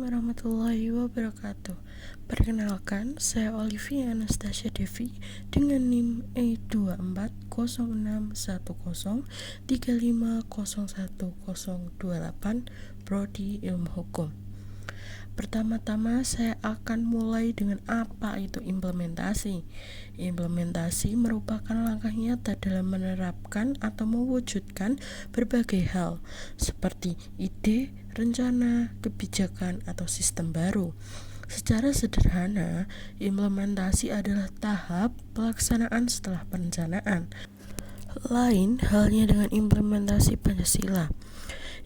warahmatullahi wabarakatuh. Perkenalkan, saya Olivia Anastasia Devi dengan NIM E24061035011028 Prodi Ilmu Hukum. Pertama-tama saya akan mulai dengan apa itu implementasi. Implementasi merupakan langkah nyata dalam menerapkan atau mewujudkan berbagai hal seperti ide, rencana, kebijakan, atau sistem baru. Secara sederhana, implementasi adalah tahap pelaksanaan setelah perencanaan. Lain halnya dengan implementasi Pancasila.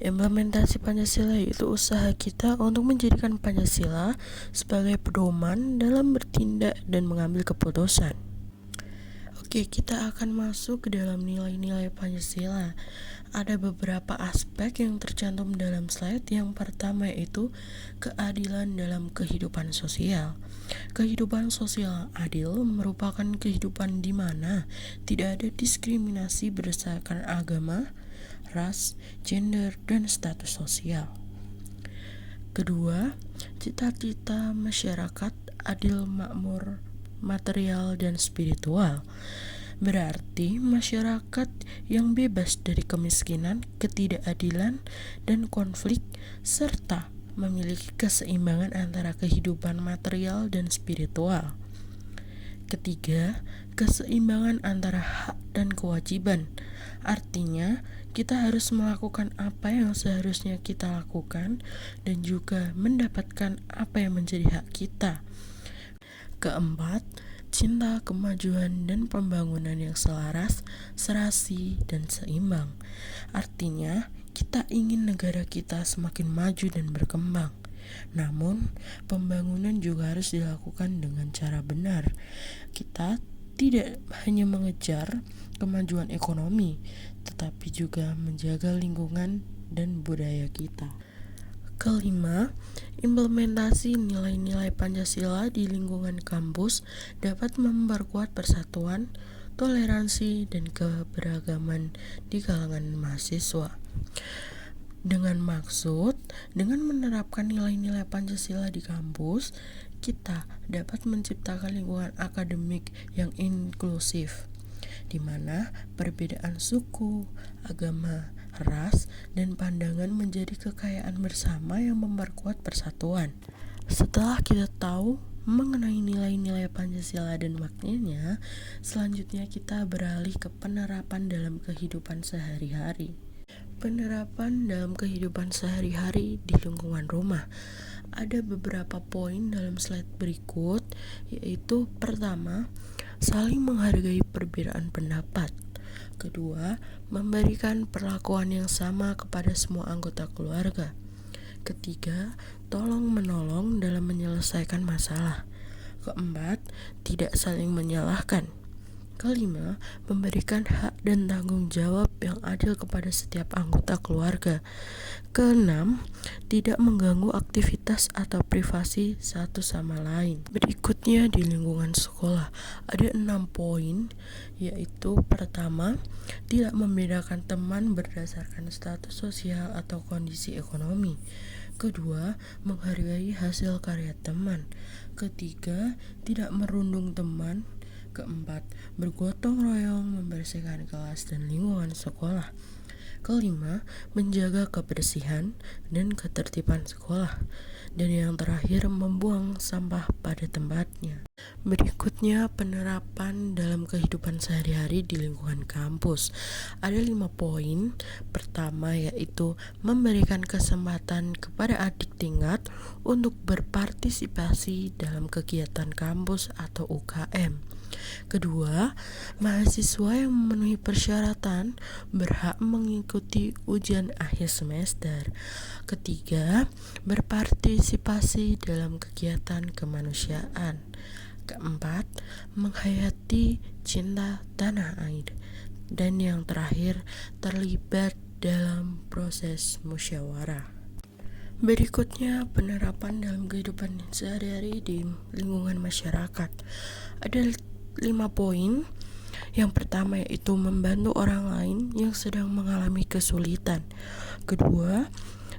Implementasi Pancasila yaitu usaha kita untuk menjadikan Pancasila sebagai pedoman dalam bertindak dan mengambil keputusan. Oke, kita akan masuk ke dalam nilai-nilai Pancasila. Ada beberapa aspek yang tercantum dalam slide. Yang pertama yaitu keadilan dalam kehidupan sosial. Kehidupan sosial adil merupakan kehidupan di mana tidak ada diskriminasi berdasarkan agama, ras, gender, dan status sosial. Kedua, cita-cita masyarakat adil, makmur, material, dan spiritual. Berarti masyarakat yang bebas dari kemiskinan, ketidakadilan, dan konflik, serta memiliki keseimbangan antara kehidupan material dan spiritual. Ketiga, keseimbangan antara hak dan kewajiban. Artinya, kita harus melakukan apa yang seharusnya kita lakukan dan juga mendapatkan apa yang menjadi hak kita. Keempat, cinta, kemajuan, dan pembangunan yang selaras, serasi, dan seimbang. Artinya, kita ingin negara kita semakin maju dan berkembang. Namun, pembangunan juga harus dilakukan dengan cara benar. Kita tidak hanya mengejar kemajuan ekonomi, tetapi juga menjaga lingkungan dan budaya kita. Kelima, implementasi nilai-nilai Pancasila di lingkungan kampus dapat memperkuat persatuan, toleransi, dan keberagaman di kalangan mahasiswa. Dengan menerapkan nilai-nilai Pancasila di kampus, kita dapat menciptakan lingkungan akademik yang inklusif, di mana perbedaan suku, agama, ras, dan pandangan menjadi kekayaan bersama yang memperkuat persatuan. Setelah kita tahu mengenai nilai-nilai Pancasila dan maknanya, selanjutnya kita beralih ke penerapan dalam kehidupan sehari-hari. Penerapan dalam kehidupan sehari-hari di lingkungan rumah. Ada beberapa poin dalam slide berikut, yaitu pertama, saling menghargai perbedaan pendapat. Kedua, memberikan perlakuan yang sama kepada semua anggota keluarga. Ketiga, tolong-menolong dalam menyelesaikan masalah. Keempat, tidak saling menyalahkan. Kelima, memberikan hak dan tanggung jawab yang adil kepada setiap anggota keluarga. Keenam, tidak mengganggu aktivitas atau privasi satu sama lain. Berikutnya di lingkungan sekolah, ada 6 poin, yaitu pertama, tidak membedakan teman berdasarkan status sosial atau kondisi ekonomi. Kedua, menghargai hasil karya teman. Ketiga, tidak merundung teman. Keempat, bergotong royong membersihkan kelas dan lingkungan sekolah. Kelima, menjaga kebersihan dan ketertiban sekolah. Dan yang terakhir, membuang sampah pada tempatnya. Berikutnya, penerapan dalam kehidupan sehari-hari di lingkungan kampus. Ada 5 poin. Pertama, yaitu memberikan kesempatan kepada adik tingkat untuk berpartisipasi dalam kegiatan kampus atau UKM. Kedua, mahasiswa yang memenuhi persyaratan berhak mengikuti ujian akhir semester. Ketiga, berpartisipasi dalam kegiatan kemanusiaan. Keempat, menghayati cinta tanah air. Dan yang terakhir, terlibat dalam proses musyawarah. Berikutnya, penerapan dalam kehidupan sehari-hari di lingkungan masyarakat. Ada 5 poin. Yang pertama yaitu membantu orang lain yang sedang mengalami kesulitan. Kedua,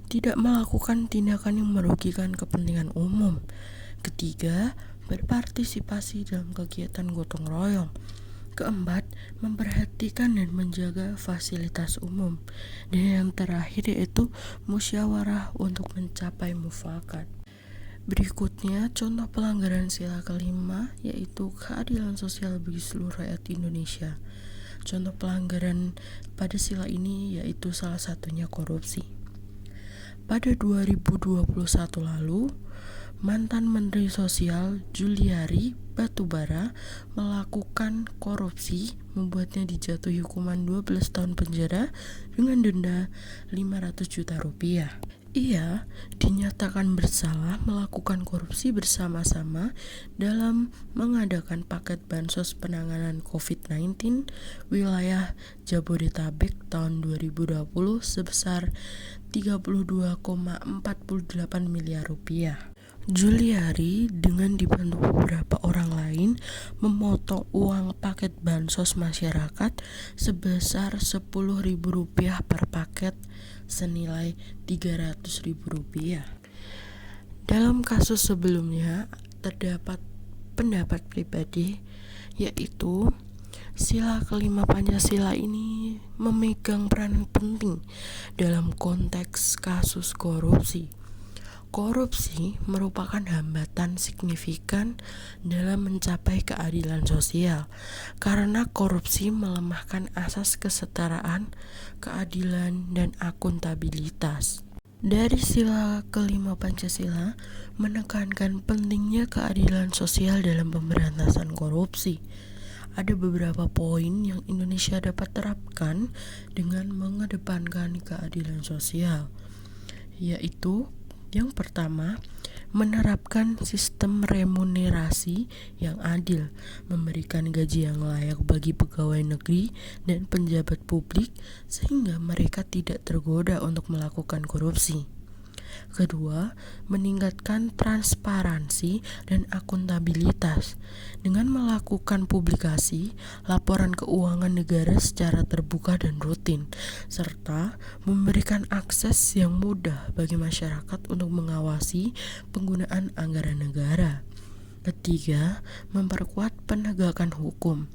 Tidak melakukan tindakan yang merugikan kepentingan umum. Ketiga, berpartisipasi dalam kegiatan gotong royong. Keempat, memperhatikan dan menjaga fasilitas umum. Dan yang terakhir yaitu musyawarah untuk mencapai mufakat. Berikutnya, contoh pelanggaran sila kelima yaitu keadilan sosial bagi seluruh rakyat Indonesia. Contoh pelanggaran pada sila ini yaitu salah satunya korupsi. Pada 2021 lalu, mantan Menteri Sosial Juliari Batubara melakukan korupsi, membuatnya dijatuhi hukuman 12 tahun penjara dengan denda 500 juta rupiah. Ia dinyatakan bersalah melakukan korupsi bersama-sama dalam mengadakan paket bansos penanganan COVID-19 wilayah Jabodetabek tahun 2020 sebesar 32,48 miliar rupiah. Juliari dengan dibantu beberapa orang lain memotong uang paket bansos masyarakat sebesar Rp10.000 per paket senilai Rp300.000. Dalam kasus sebelumnya terdapat pendapat pribadi yaitu sila kelima Pancasila ini memegang peran penting dalam konteks kasus korupsi. Korupsi merupakan hambatan signifikan dalam mencapai keadilan sosial karena korupsi melemahkan asas kesetaraan, keadilan, dan akuntabilitas. Dari sila kelima Pancasila menekankan pentingnya keadilan sosial dalam pemberantasan korupsi. Ada beberapa poin yang Indonesia dapat terapkan dengan mengedepankan keadilan sosial, yaitu yang pertama, menerapkan sistem remunerasi yang adil, memberikan gaji yang layak bagi pegawai negeri dan pejabat publik sehingga mereka tidak tergoda untuk melakukan korupsi. Kedua, meningkatkan transparansi dan akuntabilitas dengan melakukan publikasi laporan keuangan negara secara terbuka dan rutin, serta memberikan akses yang mudah bagi masyarakat untuk mengawasi penggunaan anggaran negara. Ketiga, memperkuat penegakan hukum.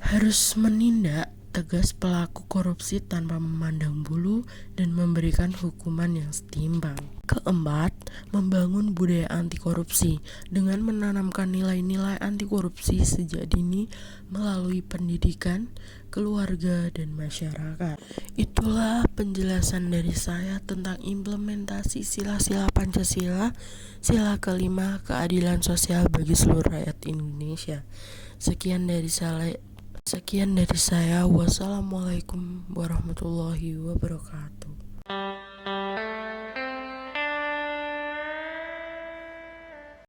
Harus menindak tegas pelaku korupsi tanpa memandang bulu dan memberikan hukuman yang setimpal. Keempat, membangun budaya anti korupsi dengan menanamkan nilai-nilai anti korupsi sejak dini melalui pendidikan, keluarga, dan masyarakat. Itulah penjelasan dari saya tentang implementasi sila-sila Pancasila, sila kelima keadilan sosial bagi seluruh rakyat Indonesia. Sekian dari saya. Wassalamualaikum warahmatullahi wabarakatuh.